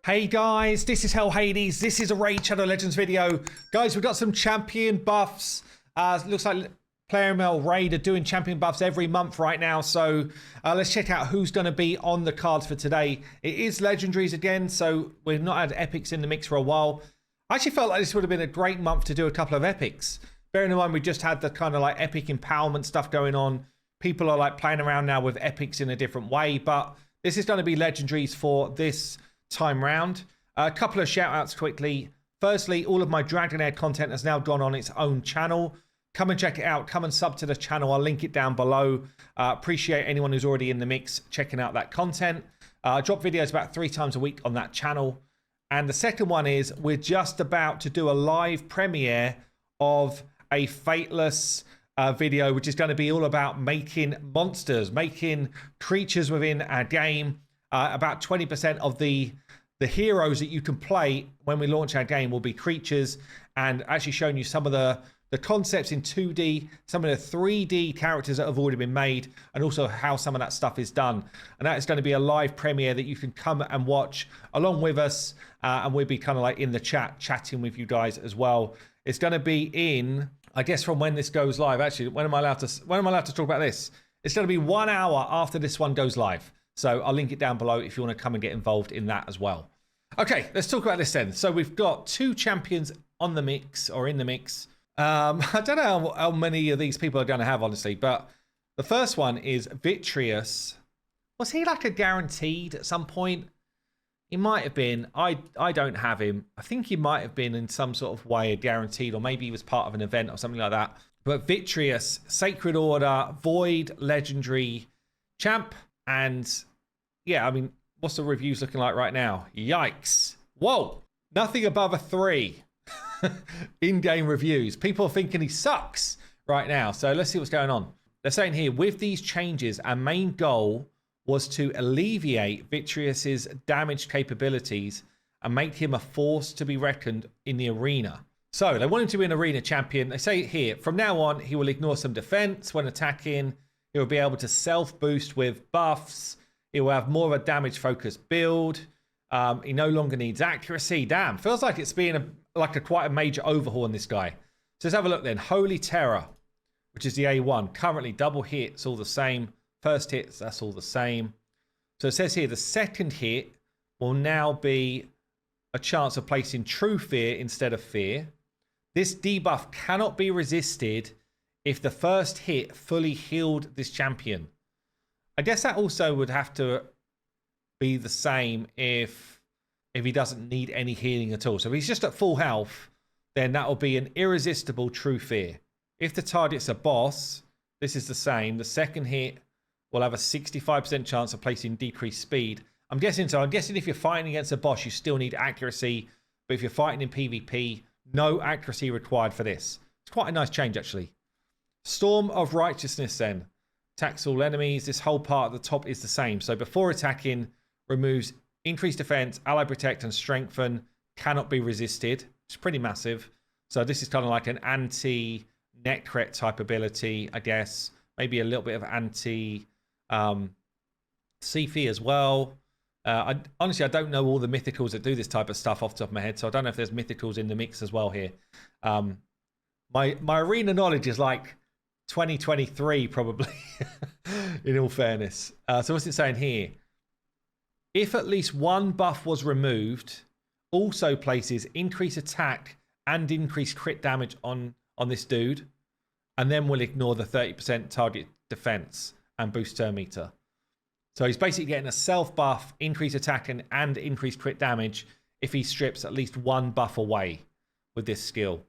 Hey guys, this is Hell Hades. This is a Raid Shadow Legends video. Guys, we've got some champion buffs. Looks like PlayerML Raid are doing champion buffs every month right now. So let's check out who's going to be on the cards for today. It is legendaries again, so we've not had epics in the mix for a while. I actually felt like this would have been a great month to do a couple of epics. Bearing in mind we just had the kind of like epic empowerment stuff going on. People are like playing around now with epics in a different way, but this is going to be legendaries for this time round. A couple of shout outs quickly. Firstly, all of my Dragonair content has now gone on its own channel. Come and check it out. Come and sub to the channel. I'll link it down below. Appreciate anyone who's already in the mix checking out that content. I drop videos about 3 times a week on that channel. And the second one is we're just about to do a live premiere of a Fateless video, which is going to be all about making monsters, making creatures within our game. About 20% of the heroes that you can play when we launch our game will be creatures, and actually showing you some of the concepts in 2D, some of the 3D characters that have already been made, and also how some of that stuff is done. And that is going to be a live premiere that you can come and watch along with us, and we'll be kind of like in the chat, chatting with you guys as well. It's going to be in, I guess, from when this goes live. Actually, when am I allowed to talk about this? It's going to be 1 hour after this one goes live. So I'll link it down below if you want to come and get involved in that as well. Okay, let's talk about this then. So we've got 2 champions on the mix, or in the mix. I don't know how many of these people are going to have, honestly, but the first one is Vitreous. Was he like a guaranteed at some point? He might have been. I don't have him. I think he might have been in some sort of way a guaranteed, or maybe he was part of an event or something like that. But Vitreous, Sacred Order, Void, Legendary champ. And yeah, I mean, what's the reviews looking like right now? Yikes. Whoa. Nothing above a 3 in-game reviews. People are thinking he sucks right now. So let's see what's going on. They're saying here, with these changes, our main goal was to alleviate Vitreous's damage capabilities and make him a force to be reckoned in the arena. So they want him to be an arena champion. They say here, from now on, he will ignore some defense when attacking. He will be able to self-boost with buffs. He will have more of a damage-focused build. He no longer needs accuracy. Damn, feels like it's been quite a major overhaul on this guy. So let's have a look then. Holy Terror, which is the A1. Currently double hits, all the same. First hits, that's all the same. So it says here, the second hit will now be a chance of placing True Fear instead of Fear. This debuff cannot be resisted if the first hit fully healed this champion. I guess that also would have to be the same if he doesn't need any healing at all. So if he's just at full health, then that will be an irresistible True Fear. If the target's a boss, this is the same. The second hit will have a 65% chance of placing decreased speed. I'm guessing if you're fighting against a boss, you still need accuracy. But if you're fighting in PvP, no accuracy required for this. It's quite a nice change, actually. Storm of Righteousness then. Attacks all enemies. This whole part at the top is the same. So before attacking, removes increased defense, ally protect, and strengthen. Cannot be resisted. It's pretty massive. So this is kind of like an anti-Necret type ability, I guess. Maybe a little bit of anti Sifi as well. Honestly, I don't know all the mythicals that do this type of stuff off the top of my head. So I don't know if there's mythicals in the mix as well here. My arena knowledge is like 2023 probably, in all fairness. So what's it saying here? If at least one buff was removed, also places increased attack and increased crit damage on this dude, and then we'll ignore the 30% target defense and boost turn meter. So he's basically getting a self buff, increased attack and increased crit damage if he strips at least one buff away with this skill.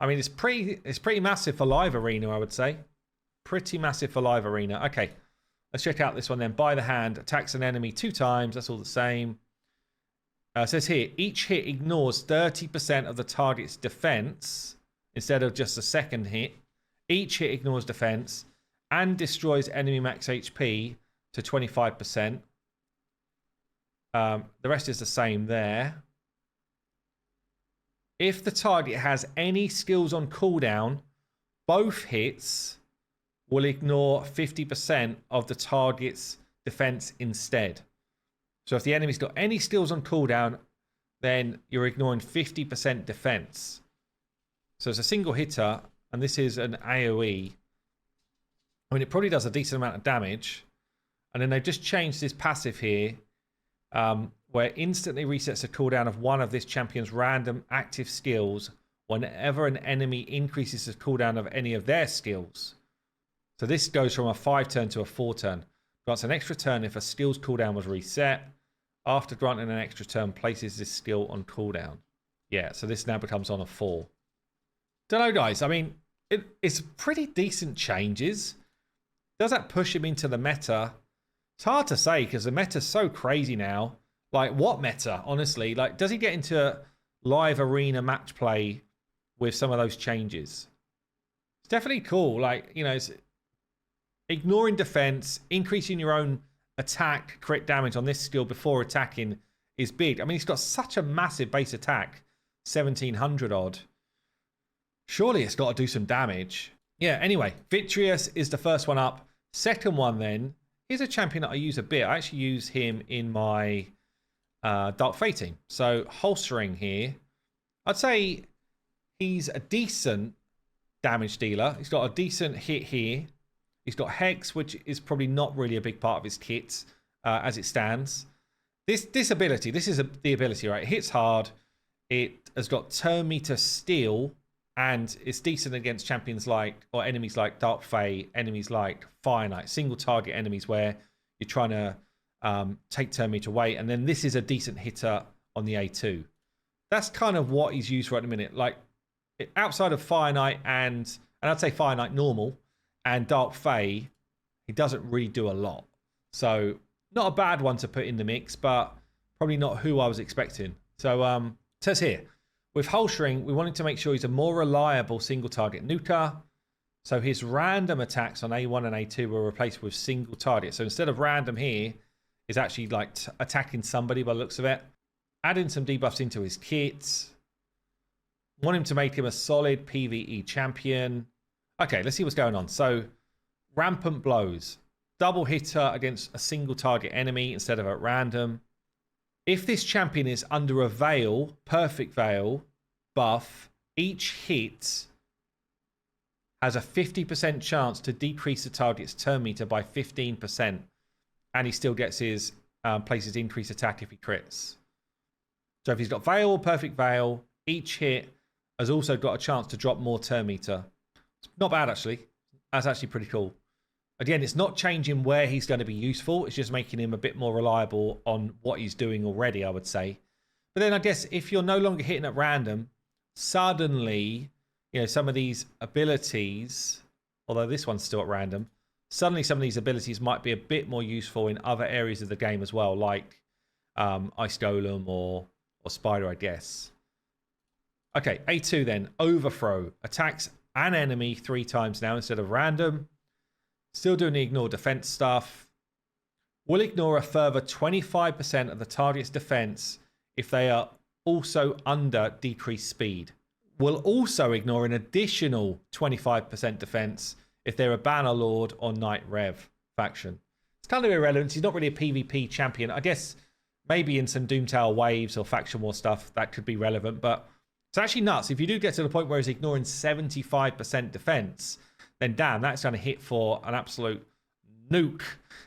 I mean, it's pretty massive for live arena, I would say. Pretty massive for live arena. Okay, let's check out this one then. By the hand, attacks an enemy 2 times. That's all the same. It says here, each hit ignores 30% of the target's defense instead of just the second hit. Each hit ignores defense and destroys enemy max HP to 25%. The rest is the same there. If the target has any skills on cooldown, both hits will ignore 50% of the target's defense instead. So if the enemy's got any skills on cooldown, then you're ignoring 50% defense. So it's a single hitter, and this is an AoE. I mean, it probably does a decent amount of damage. And then they've just changed this passive here, where instantly resets the cooldown of one of this champion's random active skills whenever an enemy increases the cooldown of any of their skills. So this goes from a 5-turn to a 4-turn. Grants an extra turn if a skill's cooldown was reset. After granting an extra turn, places this skill on cooldown. Yeah, so this now becomes on a 4. Don't know, guys. I mean, it's pretty decent changes. Does that push him into the meta? It's hard to say because the meta's so crazy now. Like, what meta, honestly? Like, does he get into live arena match play with some of those changes? It's definitely cool. Like, you know, it's ignoring defense, increasing your own attack, crit damage on this skill before attacking is big. I mean, he's got such a massive base attack, 1700 odd. Surely it's got to do some damage. Yeah, anyway, Vitreous is the first one up. Second one then, here's a champion that I use a bit. I actually use him in my Dark Fate team. So Holstering here, I'd say he's a decent damage dealer. He's got a decent hit here. He's got Hex, which is probably not really a big part of his kit as it stands. This ability, this is the ability, right? It hits hard. It has got turn meter steal, and it's decent against champions like, or enemies like Dark Fae, enemies like Fire Knight, single target enemies where you're trying to take turn meter away. And then this is a decent hitter on the A2. That's kind of what he's used for at the minute. Like, outside of Fire Knight and I'd say Fire Knight normal and Dark Fae, he doesn't really do a lot. So not a bad one to put in the mix, but probably not who I was expecting. So it says here, with Holstering, we wanted to make sure he's a more reliable single target nuker. So his random attacks on A1 and A2 were replaced with single target. So instead of random here, is actually like attacking somebody by the looks of it. Adding some debuffs into his kit. Want him to make him a solid PvE champion. Okay, let's see what's going on. So, Rampant Blows. Double hitter against a single target enemy instead of at random. If this champion is under a Veil, Perfect Veil buff, each hit has a 50% chance to decrease the target's turn meter by 15%. And he still gets his places increased attack if he crits. So if he's got Veil or Perfect Veil, each hit has also got a chance to drop more turn meter. It's not bad, actually. That's actually pretty cool. Again, it's not changing where he's going to be useful. It's just making him a bit more reliable on what he's doing already, I would say. But then I guess if you're no longer hitting at random, suddenly, you know, some of these abilities, although this one's still at random, suddenly some of these abilities might be a bit more useful in other areas of the game as well, like Ice Golem or Spider, I guess. Okay, A2 then. Overthrow. Attacks an enemy 3 times now instead of random. Still doing the ignore defense stuff. Will ignore a further 25% of the target's defense if they are also under decreased speed. Will also ignore an additional 25% defense if they're a Bannerlord or Knight Rev faction. It's kind of irrelevant. He's not really a PvP champion. I guess maybe in some Doomtower waves or faction war stuff that could be relevant, but it's actually nuts. If you do get to the point where he's ignoring 75% defense, then damn, that's going to hit for an absolute nuke.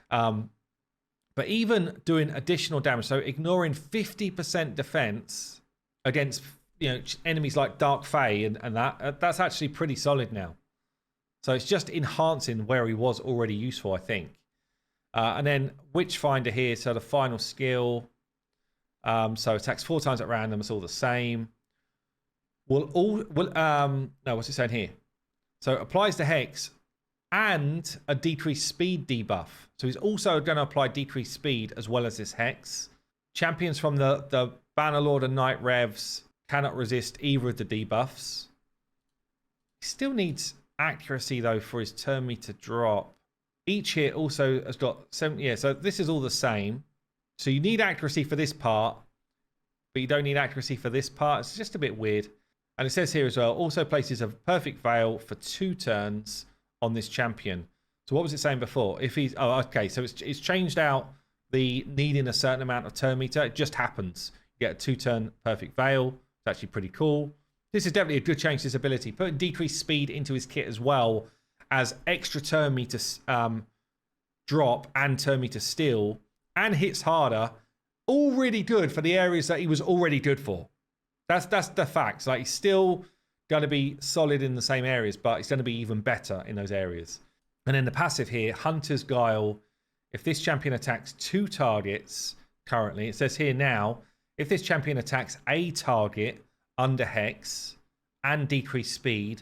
But even doing additional damage, so ignoring 50% defense against, you know, enemies like Dark Fae and that's actually pretty solid now. So it's just enhancing where he was already useful, I think. And then Witchfinder here, so the final skill. So attacks 4 times at random, it's all the same. No, what's it saying here? So applies the Hex and a decreased speed debuff. So he's also going to apply decreased speed as well as this Hex. Champions from the Bannerlord and Knight Revs cannot resist either of the debuffs. He still needs accuracy though for his turn meter drop. Each hit also has got 7. Yeah, so this is all the same. So you need accuracy for this part, but you don't need accuracy for this part. It's just a bit weird. And it says here as well, also places a Perfect Veil for 2 turns on this champion. So what was it saying before? If he's, oh, okay, so it's changed out the needing a certain amount of turn meter. It just happens. You get a 2-turn Perfect Veil. It's actually pretty cool. This is definitely a good change to his ability. Putting decreased speed into his kit as well as extra turn meter drop and turn meter steal and hits harder. All really good for the areas that he was already good for. That's the facts. Like, he's still going to be solid in the same areas, but he's going to be even better in those areas. And then the passive here, Hunter's Guile. If this champion attacks 2 targets currently, it says here now, if this champion attacks a target under Hex and decreased speed,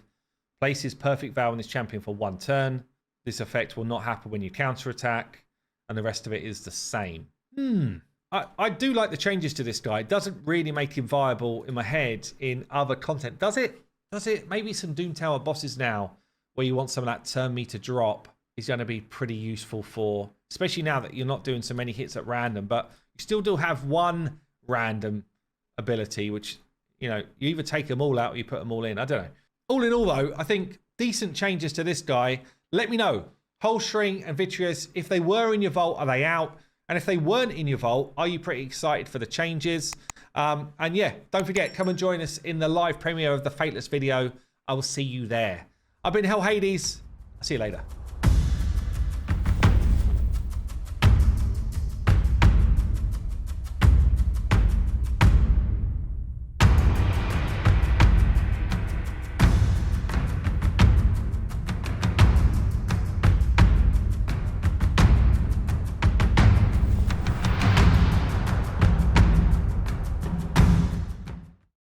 places Perfect Veil on this champion for 1 turn. This effect will not happen when you counterattack, and the rest of it is the same. I do like the changes to this guy. It doesn't really make him viable in my head in other content. Does it? Does it? Maybe some Doom Tower bosses now, where you want some of that turn meter drop, is going to be pretty useful for, especially now that you're not doing so many hits at random, but you still do have 1 random ability, which, you know, you either take them all out or you put them all in. I don't know. All in all, though, I think decent changes to this guy. Let me know. Holstring and Vitreous, if they were in your vault, are they out? And if they weren't in your vault, are you pretty excited for the changes? And yeah, don't forget, come and join us in the live premiere of the Fateless video. I will see you there. I've been Hell Hades. I'll see you later.